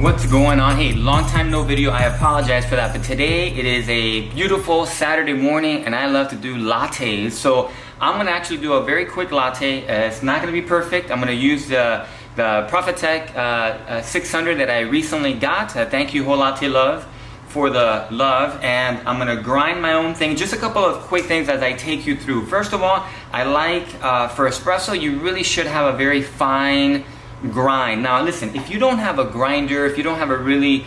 What's going on? Hey, long time no video. I apologize for that, but today it is a beautiful Saturday morning and I love to do lattes. So I'm gonna actually do a very quick latte. It's not gonna be perfect. I'm gonna use the Profitec 600 that I recently got. Thank you, Whole Latte Love, for the love. And I'm gonna grind my own thing. Just a couple of quick things as I take you through. First of all, I like for espresso, you really should have a very fine grind. Now listen, if you don't have a grinder, if you don't have a really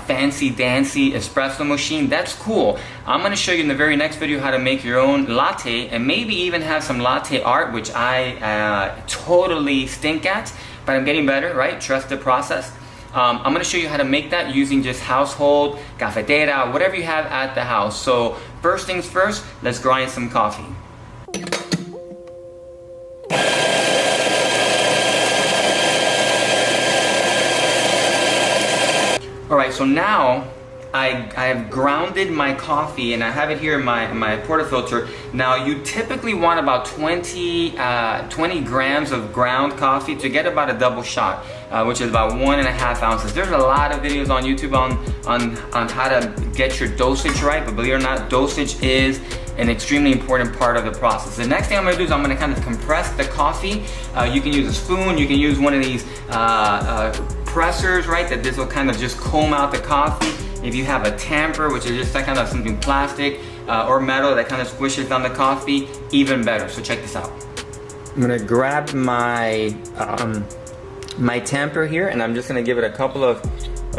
fancy dancy espresso machine, that's cool. I'm going to show you in the very next video how to make your own latte and maybe even have some latte art, which I totally stink at, but I'm getting better, right? Trust the process. I'm going to show you how to make that using just household, cafetera, whatever you have at the house. So first things first, let's grind some coffee. Alright, so now I've grounded my coffee and I have it here in my portafilter. Now you typically want about 20 grams of ground coffee to get about a double shot, which is about 1.5 ounces. There's a lot of videos on YouTube on how to get your dosage right, but believe it or not, dosage is an extremely important part of the process. The next thing I'm going to do is I'm going to kind of compress the coffee. You can use a spoon, you can use one of these pressers, right, that this will kind of just comb out the coffee. If you have a tamper, which is just that kind of something plastic or metal that kind of squishes down the coffee, even better. So check this out. I'm gonna grab my my tamper here and I'm just gonna give it a couple of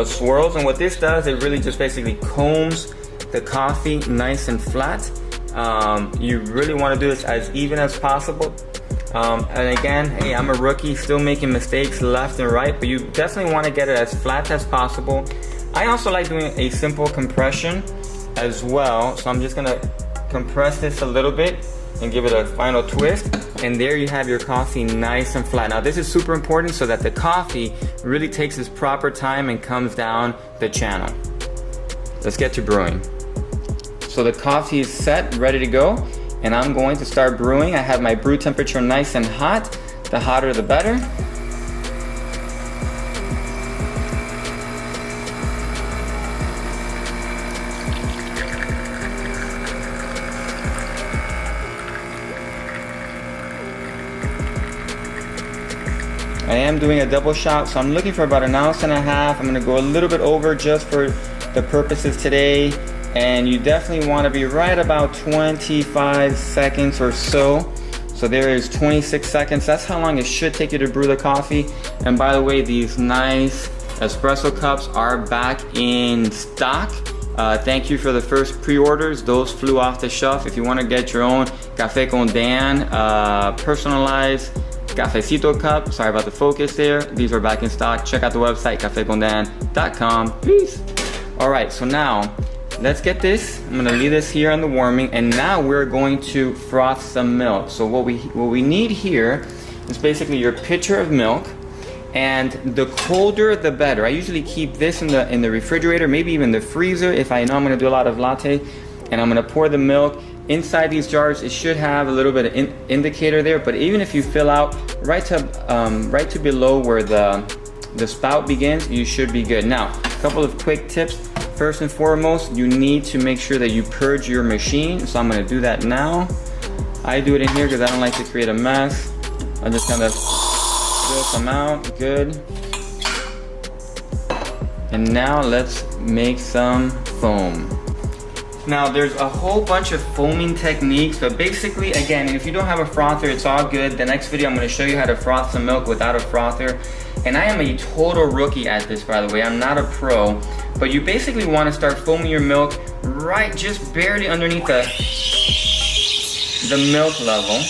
swirls, and what this does, it really just basically combs the coffee nice and flat. You really want to do this as even as possible. And again, hey, I'm a rookie, still making mistakes left and right, but you definitely want to get it as flat as possible. I also like doing a simple compression as well, so I'm just gonna compress this a little bit and give it a final twist, and there you have your coffee nice and flat. Now this is super important so that the coffee really takes its proper time and comes down the channel. Let's get to brewing. So the coffee is set, ready to go. And I'm going to start brewing. I have my brew temperature nice and hot. The hotter the better. I am doing a double shot, so I'm looking for about 1.5 ounces. I'm gonna go a little bit over just for the purposes today. And you definitely want to be right about 25 seconds or so. So there is 26 seconds. That's how long it should take you to brew the coffee. And by the way, these nice espresso cups are back in stock. Thank you for the first pre-orders. Those flew off the shelf. If you want to get your own Café con Dan personalized cafecito cup, sorry about the focus there, these are back in stock. Check out the website, cafecondan.com. Peace. All right, so now let's get this. I'm gonna leave this here on the warming, and now we're going to froth some milk. So what we need here is basically your pitcher of milk, and the colder the better. I usually keep this in the refrigerator, maybe even the freezer if I know I'm gonna do a lot of latte. And I'm gonna pour the milk inside these jars. It should have a little bit of indicator there, but even if you fill out right to below where the spout begins, you should be good. Now, a couple of quick tips. First and foremost, you need to make sure that you purge your machine. So I'm gonna do that now. I do it in here because I don't like to create a mess. I'll just kind of spill some out, good. And now let's make some foam. Now there's a whole bunch of foaming techniques, but basically, again, if you don't have a frother, it's all good. The next video I'm gonna show you how to froth some milk without a frother. And I am a total rookie at this, by the way. I'm not a pro. But you basically want to start foaming your milk right just barely underneath the milk level.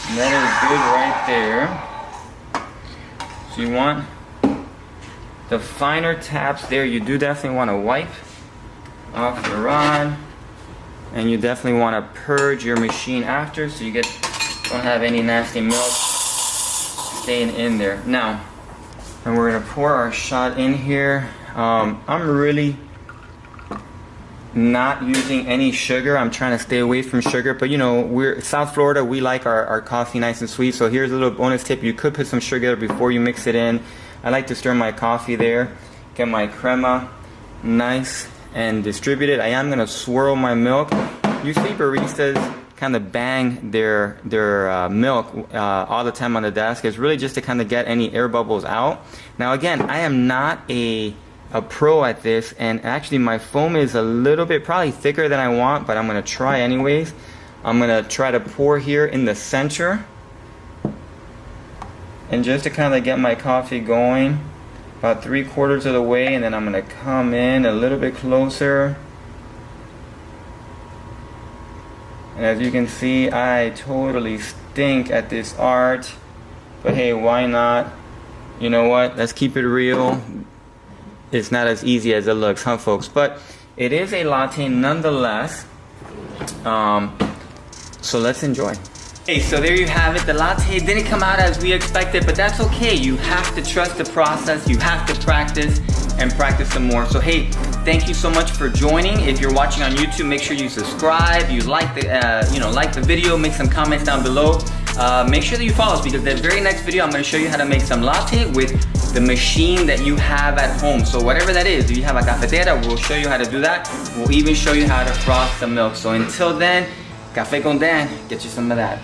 And that is good right there. So you want the finer taps there. You do definitely want to wipe off the rod, and you definitely want to purge your machine after so you don't have any nasty milk staying in there. Now, and we're gonna pour our shot in here. I'm really not using any sugar. I'm trying to stay away from sugar, but you know, we're South Florida, we like our coffee nice and sweet. So here's a little bonus tip. You could put some sugar before you mix it in. I like to stir my coffee there, get my crema nice and distributed. I am gonna swirl my milk. You see baristas kind of bang their milk all the time on the desk. It's really just to kind of get any air bubbles out. Now again, I am not a pro at this, and actually my foam is a little bit probably thicker than I want, but I'm gonna try anyways. I'm gonna try to pour here in the center, and just to kind of get my coffee going about 3/4 of the way, and then I'm gonna come in a little bit closer. And as you can see, I totally stink at this art, but hey, why not? You know what, let's keep it real. It's not as easy as it looks, huh folks? But it is a latte nonetheless. So let's enjoy. Hey, so there you have it. The latte didn't come out as we expected, but that's okay. You have to trust the process. You have to practice and practice some more. So hey, thank you so much for joining. If you're watching on YouTube, make sure you subscribe. You like the like the video. Make some comments down below. Make sure that you follow us, because the very next video I'm going to show you how to make some latte with the machine that you have at home. So whatever that is, if you have a cafetera, we'll show you how to do that. We'll even show you how to froth the milk. So until then, Café con Dan, get you some of that.